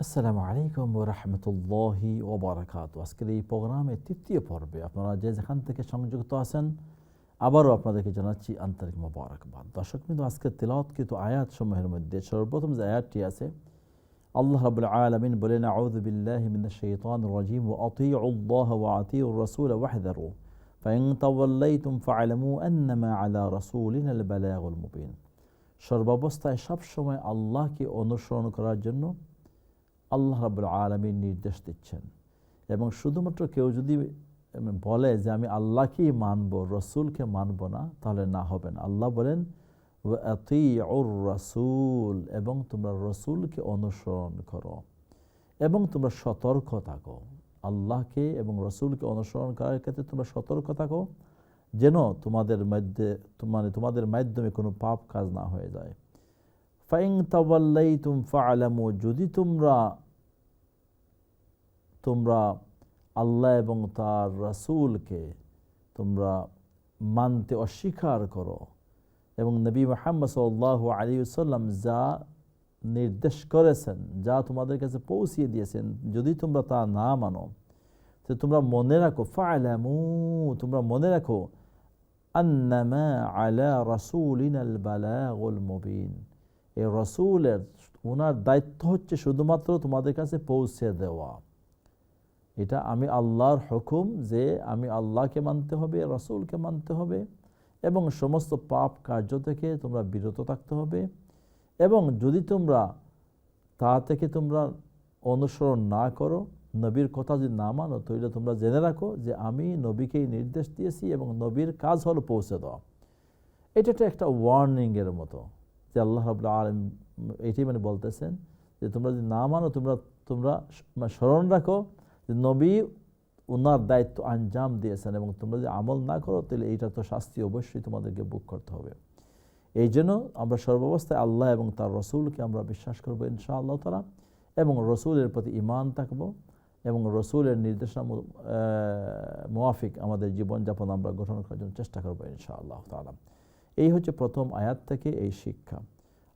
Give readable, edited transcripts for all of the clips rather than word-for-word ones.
আসসালামু আলাইকুম ওয়া রাহমাতুল্লাহি ওয়া বারাকাতুহু। আজকের এই প্রোগ্রামের তৃতীয় পর্বে আপনারা যে যেখান থেকে সংযুক্ত আছেন আবারও আপনাদেরকে জানাচ্ছি আন্তরিক মোবারকবাদ। দর্শকবৃন্দ, আজকের তিলাওয়াতকৃত আয়াতসমূহের মধ্যে সর্বপ্রথম যে আয়াতটি আছে, আল্লাহ রাব্বুল আলামিন বলেন, আউযু বিল্লাহি মিনাশ শাইতানির রাজীম ওয়া আতিউল্লাহ ওয়া আতিউর রাসূল ওয়াহযারু ফাইন তাওয়াল্লাইতুম ফা'লামু আন্নামা আলা রাসূলিনাল বালাগুল মুবিন। সর্বাবস্থায় সবসময় আল্লাহকে অনুসরণ করার জন্য আল্লাহ রাব্বুল আলামিন নির্দেশ দিচ্ছেন। এবং শুধুমাত্র কেউ যদি বলে যে আমি আল্লাহকেই মানব, রসুলকে মানব না, তাহলে না হবে না। আল্লাহ বলেন ওয়া আতিউর রাসূল, এবং তোমরা রসুলকে অনুসরণ করো এবং তোমরা সতর্ক থাকো। আল্লাহকে এবং রসুলকে অনুসরণ করার ক্ষেত্রে তোমরা সতর্ক থাকো, যেন তোমাদের মধ্যে তোমাদের মাধ্যমে কোনো পাপ কাজ না হয়ে যায়। ফাইন তাওয়াল্লাইতুম ফা'লামু, যদি তোমরা আল্লাহ এবং তার রাসূলকে তোমরা মানতে অস্বীকার করো এবং নবী মুহাম্মদ সাল্লাল্লাহু আলাইহি ওয়াসাল্লাম যা নির্দেশ করেছেন, যা তোমাদের কাছে পৌঁছিয়ে দিয়েছেন, যদি তোমরা তা না মানো, তো তোমরা মনে রাখো, ফা'লামু, তোমরা মনে রাখো, আন্নামা আলা রাসূলিনাল বালাগুল মুবিন, এই রাসূলের ওনার দায়িত্ব হচ্ছে শুধুমাত্র তোমাদের কাছে পৌঁছে দেওয়া। এটা আমি আল্লাহর হুকুম যে আমি আল্লাহকে মানতে হবে, রাসূলকে মানতে হবে এবং সমস্ত পাপ কার্য থেকে তোমরা বিরত থাকতে হবে। এবং যদি তোমরা তা থেকে তোমরা অনুসরণ না করো, নবীর কথা যদি না মানো, তাহলে তোমরা জেনে রাখো যে আমি নবীকেই নির্দেশ দিয়েছি এবং নবীর কাজ হলো পৌঁছে দেওয়া। এটা একটা ওয়ার্নিংয়ের মতো যে আল্লাহ রাব্বুল আলামিন এটাই বলতেছেন যে তোমরা যদি না মানো, তোমরা স্মরণ রাখো যে নবী ওনার দায়িত্ব আঞ্জাম দিয়েছেন, এবং তোমরা যদি আমল না করো তাহলে এইটা তো শাস্তি অবশ্যই তোমাদেরকে ভোগ করতে হবে। এই জন্য আমরা সর্বাবস্থায় আল্লাহ এবং তার রসুলকে আমরা বিশ্বাস করবো ইনশাআল্লাহ তাআলা, এবং রসুলের প্রতি ঈমান থাকবো এবং রসুলের নির্দেশনা মুওয়াফিক আমাদের জীবনযাপন আমরা গঠন করার জন্য চেষ্টা করবো ইনশাআল্লাহ তাআলা। এই হচ্ছে প্রথম আয়াত থেকে এই শিক্ষা।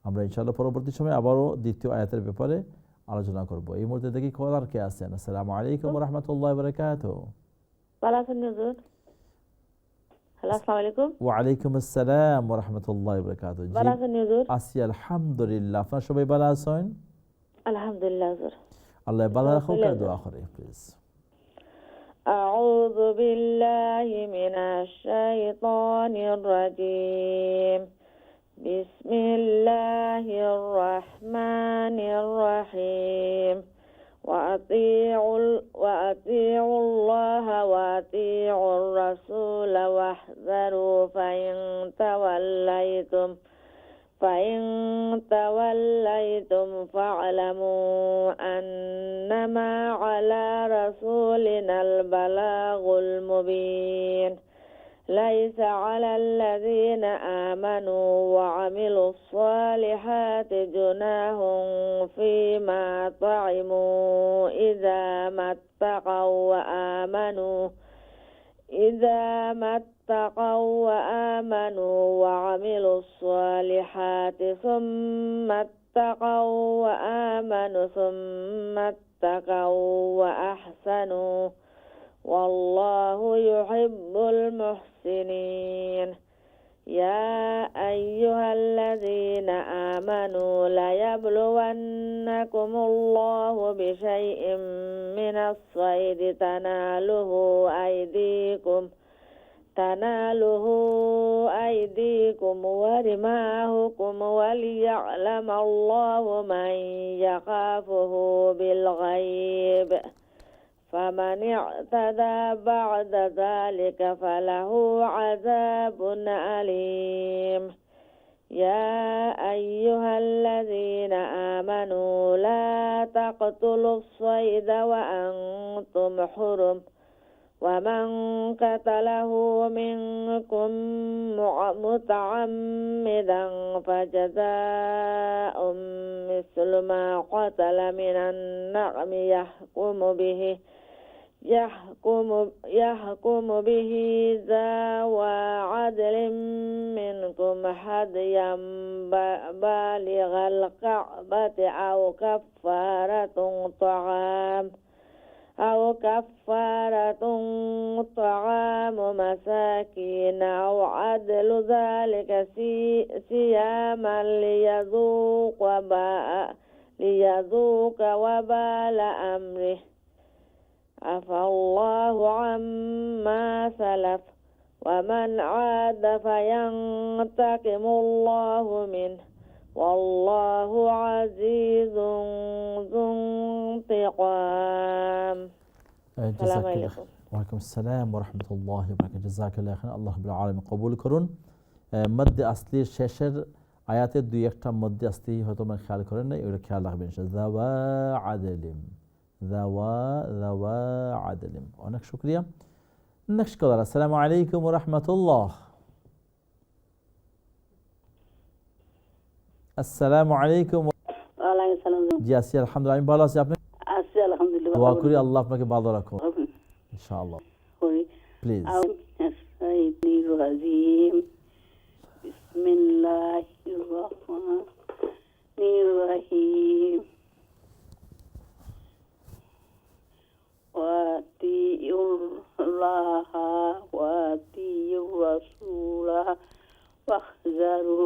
আমরা ইনশাআল্লাহ পরবর্তী সময় আবারও দ্বিতীয় আয়াতের ব্যাপারে আলোচনা করব। এই মুহূর্তে দেখি কলার কে আছেন। আসসালামু আলাইকুম ওয়া রাহমাতুল্লাহি ওয়া বারাকাতুহু। ভালো আছেন হুজুর? হ্যালো, আসসালামু আলাইকুম। ওয়া আলাইকুম আসসালাম ওয়া রাহমাতুল্লাহি ওয়া বারাকাতুহু। জি, ভালো আছেন হুজুর? আছি আলহামদুলিল্লাহ। আপনারা সবাই ভালো আছেন? আলহামদুলিল্লাহ হুজুর। আল্লাহ ভালো রাখুক। দোয়া করে প্লিজ। আউযু বিল্লাহি মিনাশ শাইতানির রাজীম। বিসমিল্লাহির রহমানির রহিম। وأطيعوا الله وأطيعوا الرسول واحذروا فإن توليتم فاعلموا أنما على رسولنا البلاغ المبين ليس على الذين آمنوا وعملوا الصالحات جناح فيما طعموا إذا ما اتقوا وآمنوا وعملوا الصالحات ثم اتقوا وأحسنوا والله يحب المحسنين. يا أيها الذين آمنوا ليبلونكم الله بشيء من الصيد تناله أيديكم ورماحكم وليعلم الله من يخافه بالغيب فمن اعتدى بعد ذلك فله عذاب أليم. يا أيها الذين آمنوا لا تقتلوا الصيد وأنتم حرم ومن قتله منكم متعمدا فجزاء مثل ما قتل من النعم يحكم به ذوى عدل منكم هديا بالغ الكعبة أو كفارة طعام مساكين أو عدل ذلك صياما ليذوق وبال أمره عفى الله عما سلف ومن عاد فينتقم الله منه والله عزيز ذو انتقام. السلام عليكم. ওয়ালাইকুম আসসালাম ওয়া রাহমাতুল্লাহি ওয়া বারাকাতুহু। জাযাকাল্লাহু খাইরান। আল্লাহ রাব্বুল আলামিন কবুল করুন। মধ্যে আসলির শেষের আয়াতে দুই একটা মধ্যে আসলি হয়তো মানে খেয়াল করেন না, ওটা খেয়াল রাখবেন ইনশাআল্লাহ। যাওয়া আদলিম, যাওয়া আদলিম। অনেক শুকরিয়া। নেক্সট কলার। আসসালামু আলাইকুম ওয়া রাহমাতুল্লাহ। আসসালামু আলাইকুম। ওয়ালাইকুম সালাম। জি আছি আলহামদুলিল্লাহ। আমি ভালো আছি। আপনি? আছি আলহামদুলিল্লাহ। দোয়া করি আল্লাহ আপনাকে ভালো রাখুন ইনশাআল্লাহ। প্লিজ। বিসমিল্লাহির রহমানির রহিম। ওয়াতিউল্লাহা ওয়াতিউর রাসূলা ওয়াহজারু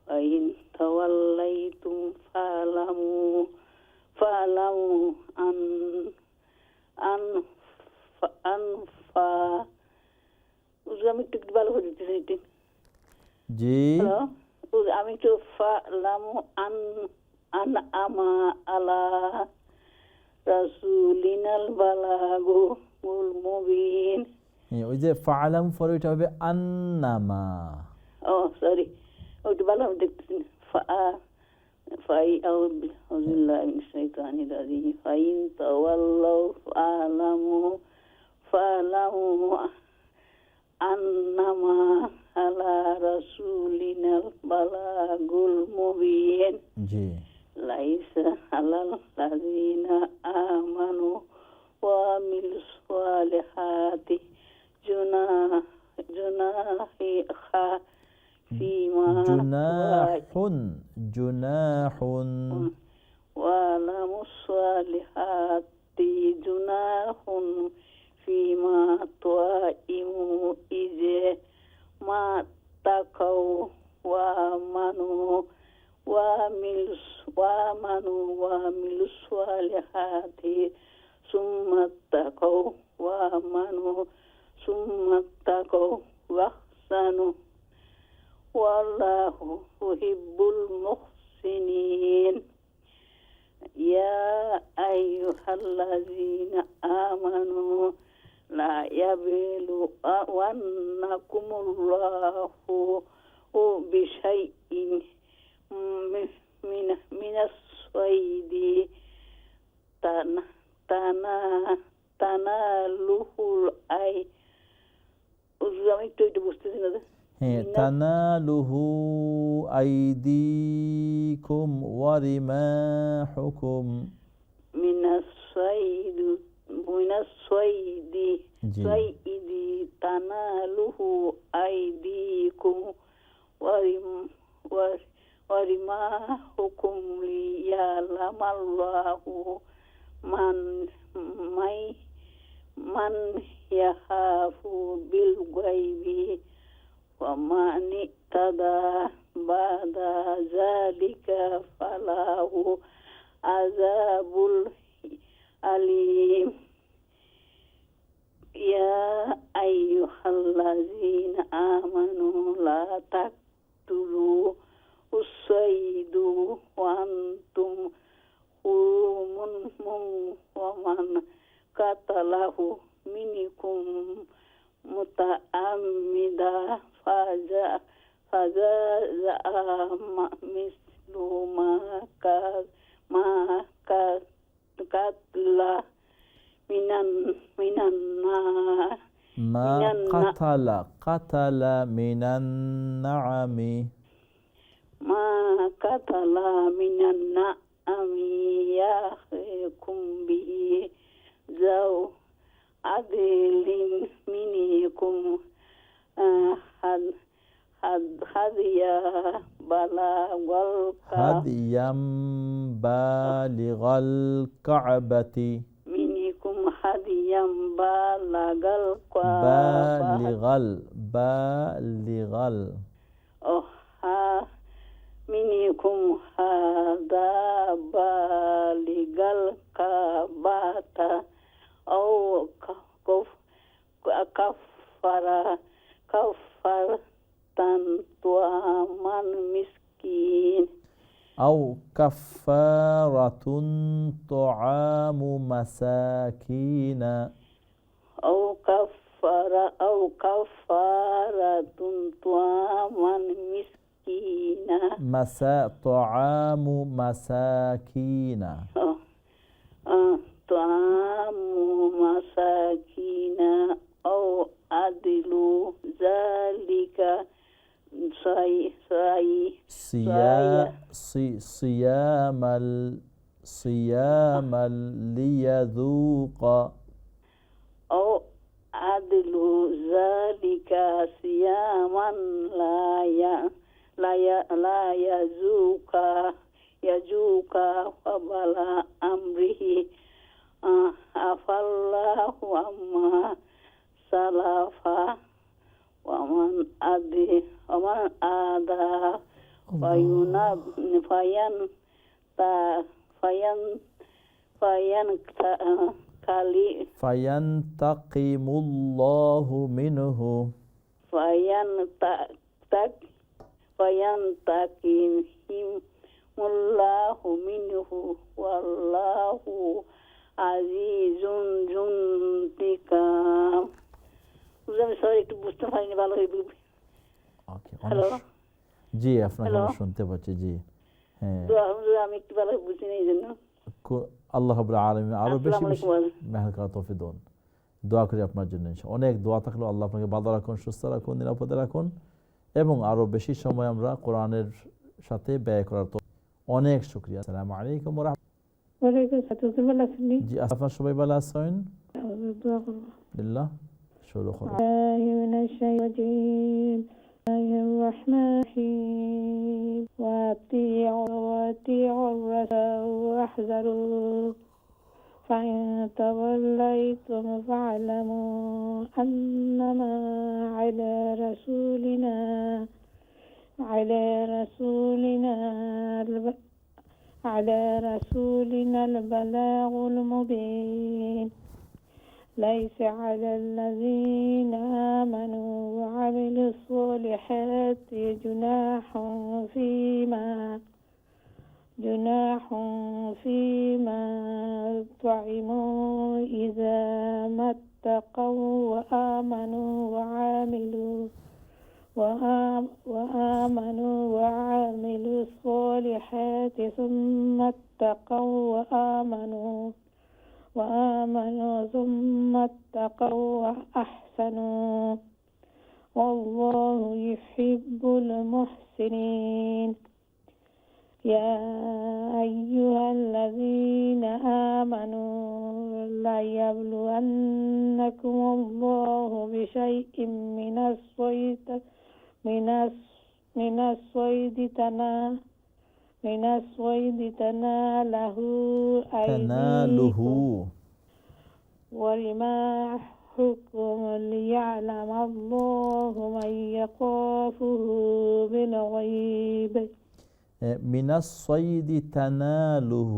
ফাইন তাওয়াল্লাইতুম ফালামু আমি একটু ভালো করে দিতেছি। জি আমি একটু ফালামু আমা আলা রাসূলিনাল বালাগুল মুবিন। ওই যে ফালাম পরে ওইটা হবে আন্নামা। ও সরি, ওইটা ভালো আমি দেখতেছি। أعوذ بالله من الشيطان الرجيم فإن تولوا فاعلموا أنما على رسولنا البلاغ المبين ليس على الذين آمنوا وعملوا الصالحات جناح جناح وعلموا الصالحات جناح فيما طائموا إذا ما اتقوا وآمنوا وعملوا الصالحات ثم اتقوا وآمنوا ثم اتقوا وأحسنوا والله يحب المحسنين. يا أيها الذين آمنوا لا يبلونكم الله بشيء من الصيد تناله তানালুহু আইদিকুম ওয়া রিমাহুকুম মিনাস সাইদি তানালুহু আইদিকুম ওয়া রিমাহুকুম লিয়ালামাল্লাহু মান ইয়াখাফু বিল গায়বি ومن اهتدى بعد ذلك فله عذاب أليم. يا أيها الذين آمنوا لا تقتلوا الصيد وأنتم حرم ومن قتله منكم متعمدا فجزاء مثل ما قتل من النار ما قتل من النعم ما قتل من النعم يحكم به ذو هديا بالغ الكعبة منكم هديا بالغ الكعبة بالغ منكم هذا بالغ الكعبة أو كفارة طعام مسكين أو كفارة طعام مساكين أو كفارة طعام مسكين طعام مساكين طعام مساكين أو عدل ذلك صياما ليذوق أو عدل ذلك صياما لا يجوك وبل أمره عفى الله عما سلف ومن آدى فينتقم الله منه فينتقم الله منه والله عزيز ذو انتقام একটু বুঝতে পারিনি ভালো হ্যালো জি আপনাকে আমরা শুনতে পাচ্ছি জি হ্যাঁ আমি একটু ভালো বুঝিনি এই জন্য আল্লাহ রাব্বুল আলামিন আরো বেশি বেশি মেহের করার তৌফিক দেন দোয়া করি আপনার জন্য অনেক দোয়া থাকলো আল্লাহ আপনাকে ভালো রাখুন সুস্থ রাখুন নিরাপদে রাখুন এবং আরো বেশি সময় আমরা কোরআনের সাথে ব্যয় করার তো অনেক শুকরিয়া আসসালামু আলাইকুম ওয়া রাহমাতুল্লাহ জি আপনারা সবাই ভালো আছেন দোয়া করব বিল্লাহ শুরু করুন الرحمن الرحيم وأطيعوا الرسول واحذروا فإن توليتم فاعلموا أنما على رسولنا البلاغ المبين ليس على الذين آمنوا وعملوا الصالحات جناح فيما طعموا إذا ما اتقوا وآمنوا وعملوا الصالحات ثم اتقوا وآمنوا ثم اتقوا وأحسنوا والله يحب المحسنين يا أيها الذين آمنوا لا يبلونكم الله بشيء من الصيد تناله أيديكم ورماحكم ليعلم الله من يخافه بالغيب من الصيد تناله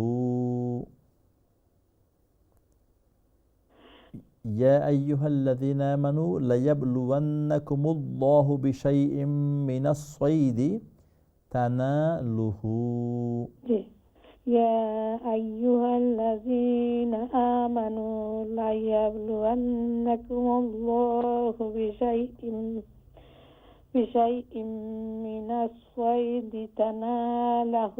يا أيها الذين آمنوا ليبلونكم الله بشيء من الصيد تناله يا أيها الذين آمنوا ليبلونكم الله بشيء من الصيد تناله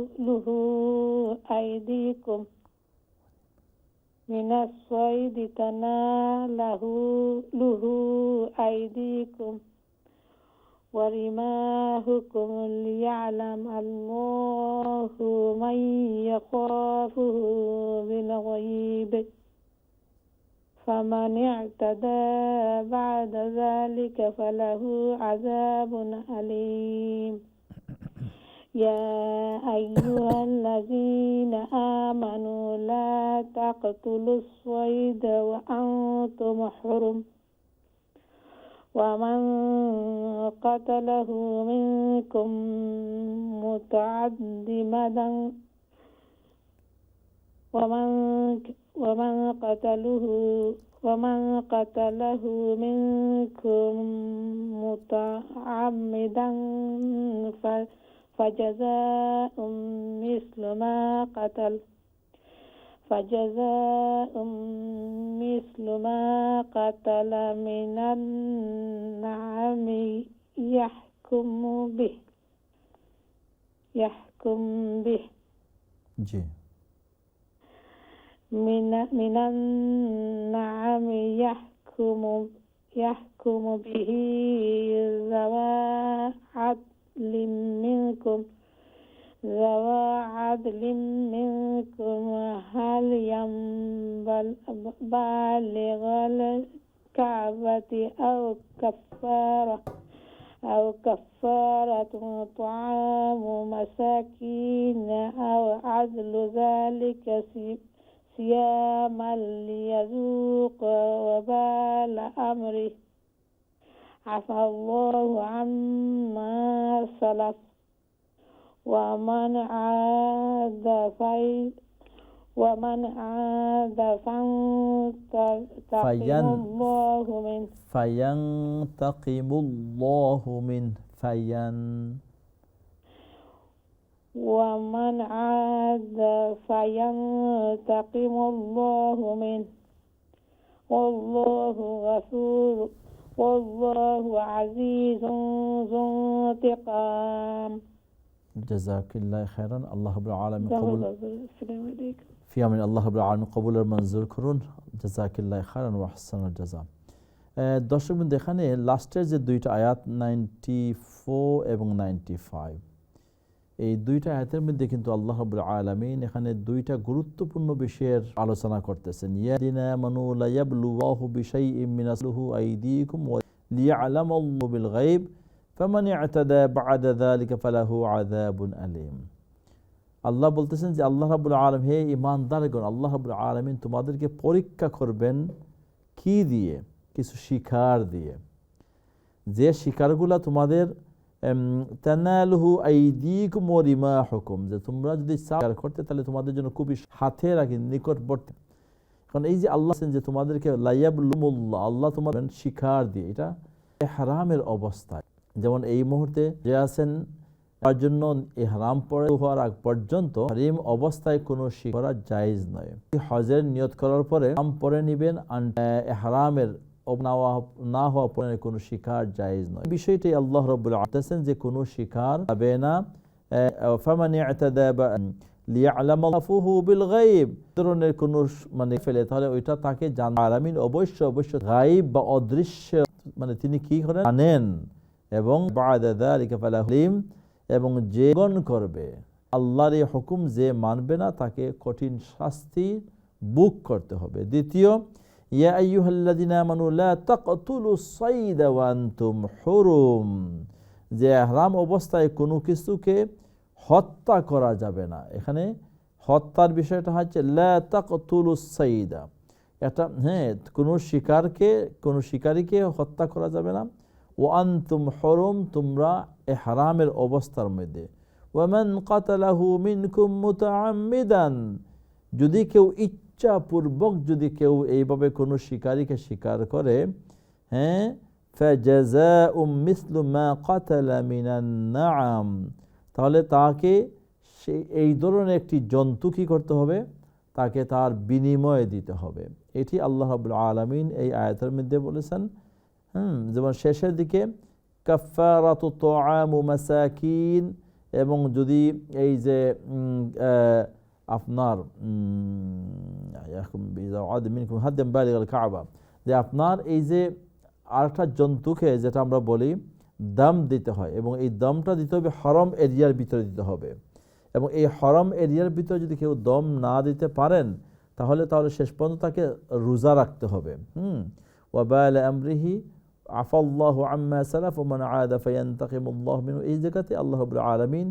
أيديكم ورماحكم ليعلم الله من يخافه بالغيب فمن اعتدى بعد ذلك فله عذاب أليم يا أيها الذين آمنوا لا تقتلوا الصيد وأنتم حرم ومن قتله منكم متعمدا ومن قتله منكم متعمدا فجزاء مثل ما قتل من النعم يحكم به জি من النعم يحكم به ذوى عدل منكم هل بالغ الكعبة أو كفارة طعام مساكين أو عدل ذلك صياما ليذوق وبال أمره عفى الله عما سلف ومن عاد فينتقم الله منه فينتقم الله منه ومن عاد فينتقم الله منه والله غفور والله عزيز ذو انتقام জাযাকিল্লাহু খাইরান। আল্লাহ রাব্বুল আলামিন কবুল السلام عليكم ফি আমিন। আল্লাহ রাব্বুল আলামিন কবুলের মঞ্জুর করুন। জাযাকিল্লাহু খাইরান ওয়া আহসানুল জাযা। দর্শকবৃন্দ, এখানে লাস্টের যে দুইটা আয়াত 94 এবং 95, এই দুইটা আয়াতের মধ্যে কিন্তু আল্লাহ রাব্বুল আলামিন এখানে দুইটা গুরুত্বপূর্ণ বিষয়ের আলোচনা করতেছেন। ইয়াদিনা মানু লা ইয়াবলুহু বিশাইইন মিনাসলুহু আইদিকুম ওয়া লিয়ালামাল্লাহু বিল গায়ব ফামান ইআতাদা বা'দা যালিকা ফালাহু আযাবুন আলীম। আল্লাহ বলতেছেন যে আল্লাহ রাব্বুল আলামিন, হে ঈমানদারগণ, আল্লাহ রাব্বুল আলামিন তোমাদেরকে পরীক্ষা করবেন কি দিয়ে? কিছু শিকার দিয়ে, যে শিকারগুলা তোমাদের তানালুহু আইদিকুম ওয়া রিমাহুকুম, যে তোমরা যদি শিকার করতে তাহলে তোমাদের জন্য খুবই হাতে রাখি নিকটবর্তী। কারণ এই যে আল্লাহ যে তোমাদেরকে লায়াবলুমুল্লাহ, আল্লাহ তোমাদের শিকার দিয়ে, এটা ইহরামের অবস্থায়, যেমন এই মুহূর্তে যে আছেন তার জন্য ইহরাম পরে হওয়ার আগ পর্যন্ত হারিম অবস্থায় কোনো শিকার করা জায়েজ নয়। হজের নিয়ত করার পরে পরে নিবেন, ইহরামের না হওয়া পরে কোনো শিকার জায়েজ নয়। বিষয়টাই আল্লাহ রাব্বুল আলামিন বলতেছেন যে কোনো শিকার হবে না। ফামান ইআতাদা লিয়ালামাল্লাহু বিল গায়ব, ধরনের কোনো মানে ফেলে তাহলে ওইটা তাকে আলামিন অবশ্য গায়ব বা অদৃশ্য মানে তিনি কি করেন জানেন। এবং বা'দা যালিকা ফালাহু আলীম, এবং যে গণ করবে আল্লাহর এই হুকুম, যে মানবে না তাকে কঠিন শাস্তি ভোগ করতে হবে। দ্বিতীয়, ইয়া আইয়ুহাল্লাযিনা আমানু লা তাকতুলুস সাইদা ওয়া আনতুম হুরুম, যে ইহরাম অবস্থায় কোনো কিছুকে হত্যা করা যাবে না। এখানে হত্যার বিষয়টা হচ্ছে লা তাকতুলুস সাইদা, এটা কোনো শিকারীকে হত্যা করা যাবে না। ওয়া আনতুম হুরুম, তোমরা ইহরামের অবস্থার মধ্যে। ওয়া মান কাতালাহু মিনকুম মুতাআম্মিদান, যদি কেউ ইচ্ছাপূর্বক যদি কেউ এইভাবে কোনো শিকারীকে শিকার করে, ফাজাযাউম মিসলু মা কাতালা মিনান নাআম, তাহলে তাকে এই ধরনের একটি জন্তু কি করতে হবে? তাকে তার বিনিময় দিতে হবে। এটি আল্লাহ রাব্বুল আলামিন এই আয়াতের মধ্যে বলেছেন। যেমন শেষের দিকে কাফারাতু তুআমু মাসাকিন, এবং যদি এই যে আপনার যে আপনার এই যে আরেকটা জন্তুকে যেটা আমরা বলি দাম দিতে হয়, এবং এই দামটা দিতে হবে হরম এরিয়ার ভিতরে দিতে হবে। এবং এই হরম এরিয়ার ভিতরে যদি কেউ দম না দিতে পারেন তাহলে শেষ পর্যন্ত তাকে রোজা রাখতে হবে। ওয়াবাল আমরিহি আফাল্লাহু আম্মা সালাফ ওয়া মান আদা ফায়ান্তাকিমুল্লাহু মিনহু। এই জায়গাতে আল্লাহ রাব্বুল আলামিন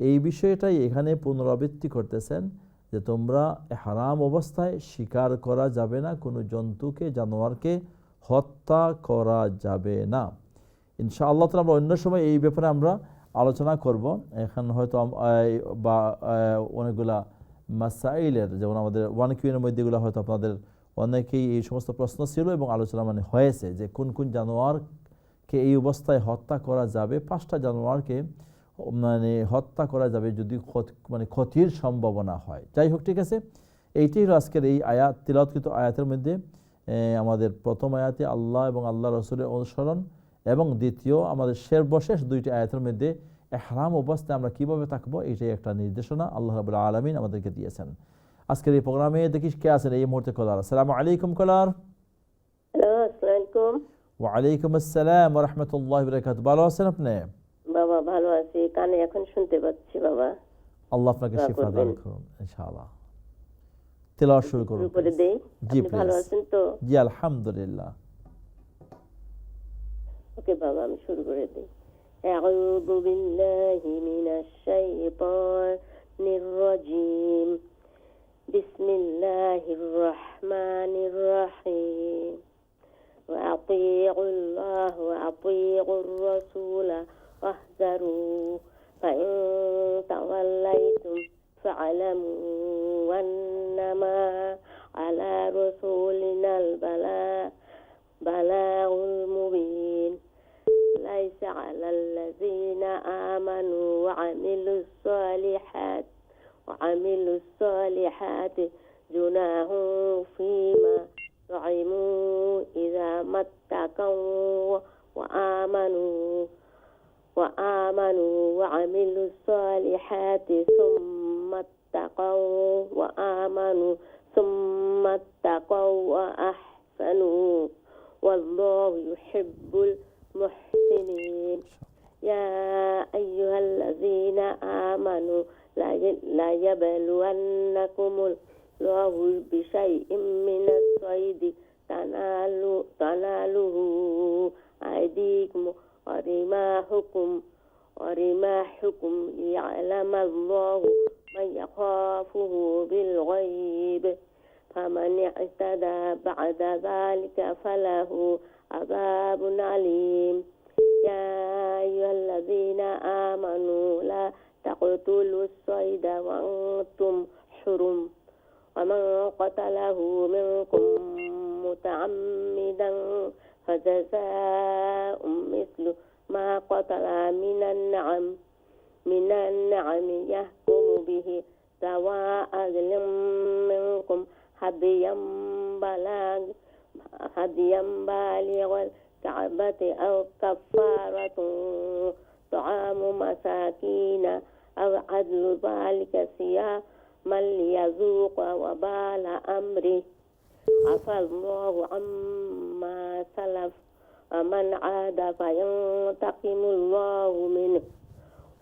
এই বিষয়টাই এখানে পুনরাবৃত্তি করতেছেন যে তোমরা হারাম অবস্থায় শিকার করা যাবে না, কোনো জন্তুকে জানোয়ারকে হত্যা করা যাবে না। ইনশাআল্লাহ তাআলা আমরা অন্য সময় এই ব্যাপারে আমরা আলোচনা করব। এখন হয়তো বা অনেকগুলা মাসাইলের, যেমন আমাদের ওয়ান কিউএর মধ্যেগুলো হয়তো আপনাদের অনেকেই এই সমস্ত প্রশ্ন ছিল এবং আলোচনা হয়েছে যে কোন কোন জানোয়ারকে এই অবস্থায় হত্যা করা যাবে। 5টা জানোয়ারকে হত্যা করা যাবে যদি ক্ষতির সম্ভাবনা হয়। যাই হোক, ঠিক আছে, এইটাই হলো আজকের এই আয়াত, তিলাওয়াতকৃত আয়াতের মধ্যে আমাদের প্রথম আয়াতে আল্লাহ এবং আল্লাহ রসুলের অনুসরণ, এবং দ্বিতীয় আমাদের সর্বশেষ 2টি আয়াতের মধ্যে ইহরাম অবস্থায় আমরা কিভাবে থাকবো, এইটাই একটা নির্দেশনা আল্লাহ রাব্বুল আলামিন আমাদেরকে দিয়েছেন। আজকের এই প্রোগ্রামে দেখি কে আছেন এই মুহূর্তে কলার। আসসালামু আলাইকুম কলার। হ্যালো, আসসালামু আলাইকুম। ওয়া আলাইকুম আসসালাম ওয়া রাহমাতুল্লাহি ওয়া বারাকাতুহু। ভালো আছেন আপনি? বাবা ভালো আছি, কানে এখন শুনতে পাচ্ছি বাবা। আল্লাহ আপনাকে শিফা দান করুন ইনশাআল্লাহ। তেলাওয়াত শুরু করুন। করে দেই। জি আপনি ভালো আছেন তো? জি আলহামদুলিল্লাহ। ওকে বাবা, আমি শুরু করে দিই। আউযু বিল্লাহি মিনাশ শাইতানির রাজীম। বিসমিল্লাহির রহমানির রহিম। وأطيعوا الله وأطيعوا الرسول واحذروا فإن توليتم فاعلموا أنما على رسولنا البلاغ المبين ليس على الذين آمنوا وعملوا الصالحات جناح فيما طعموا إذا ما اتقوا وآمنوا وعملوا الصالحات ثم اتقوا وآمنوا ثم اتقوا وأحسنوا والله يحب المحسنين. يا أيها الذين آمنوا لا يبلونكم الله بشيء من الصيد تناله أيديكم ورماحكم ليعلم الله من يخافه بالغيب فمن اعتدى بعد ذلك فله عذاب عليم. يا أيها الذين آمنوا لا تقتلوا الصيد وأنتم حرم ومن قتله منكم متعمدا فجزاء مثل ما قتل من النعم يحكم به ذوى عدل منكم هديا بالغ الكعبة أو كفارة طعام مساكين أو عدل ذلك صياما ليذوق وبال أمره عفى الله عما سلف ومن عاد فينتقم الله منه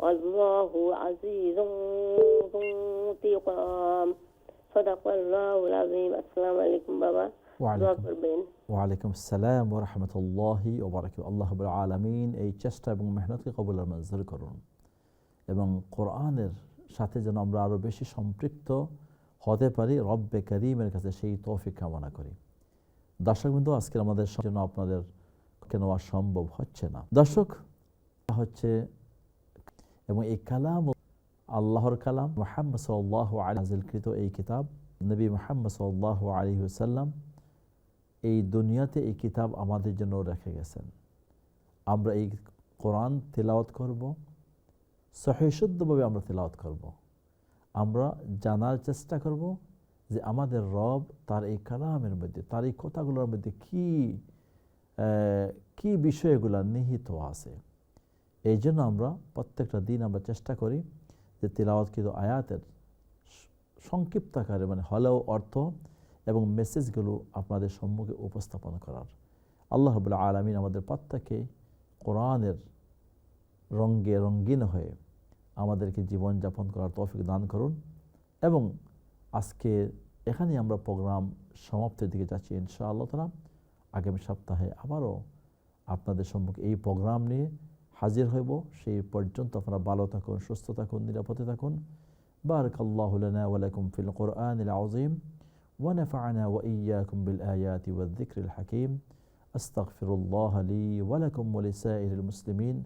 والله عزيز ذو انتقام. صدق الله العظيم. السلام عليكم بابا. ওয়ালাইকুম আসসালাম ওয়া রাহমাতুল্লাহি ওয়া বারাকাতুহু। আল্লাহ রাব্বুল আলামিন এই চেষ্টা এবং মেহনতকে কবুল আর মঞ্জুর করুন এবং কোরআনের সাথে যেন আমরা আরও বেশি সম্পৃক্ত হতে পারি রব্বে করিমের কাছে সেই তৌফিক কামনা করি। দর্শকবৃন্দ, আজকে আমাদের জন্য আপনাদের কেন সম্ভব হচ্ছে না। দর্শক হচ্ছে এবং এই কালাম আল্লাহর কালাম, মুহাম্মদ সাল্লাল্লাহু আলাইহি নাযিলকৃত এই কিতাব, নবী মুহাম্মদ সাল্লাল্লাহু আলাইহি ওয়াসাল্লাম এই দুনিয়াতে এই কিতাব আমাদের জন্য রেখে গেছেন। আমরা এই কোরআন তেলাওয়াত করব, সহিহ শুদ্ধভাবে আমরা তেলাওয়াত করব। আমরা জানার চেষ্টা করব যে আমাদের রব তার এই কালামের মধ্যে, তার এই কথাগুলোর মধ্যে কি বিষয়গুলো নিহিত আছে। এই জন্য আমরা প্রত্যেকটা দিন আমরা চেষ্টা করি যে তেলাওয়াতকৃত আয়াতের সংক্ষিপ্ত আকারে হলেও অর্থ এবং মেসেজগুলো আপনাদের সম্মুখে উপস্থাপন করার। আল্লাহ রাব্বুল আলামিন আমাদের প্রত্যেককে কোরআনের রঙে রঙিন হয়ে আমাদেরকে জীবনযাপন করার তৌফিক দান করুন। এবং আজকে এখানেই আমরা প্রোগ্রাম সমাপ্তির দিকে যাচ্ছি ইনশাআল্লাহ তাআলা। আগামী সপ্তাহে আবারও আপনাদের সম্মুখে এই প্রোগ্রাম নিয়ে হাজির হইব। সেই পর্যন্ত আপনারা ভালো থাকুন, সুস্থ থাকুন, নিরাপদে থাকুন। বারাকাল্লাহু লানা ওয়া লাকুম ফিল কুরআনিল আযীম ওয়া নাফা'না ওয়া ইয়্যাকুম বিল আয়াতি ওয়ায যিকরিল হাকীম। আস্তাগফিরুল্লাহ লি ওয়া লাকুম ওয়া লিসাইরিল মুসলিমিন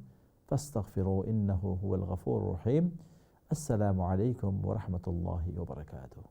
ফাস্তাগফিরু ইন্নাহু হুয়াল গফুরুর রহিম। আসসালামু আলাইকুম ওয়া রাহমাতুল্লাহি ওয়া বারাকাতুহু।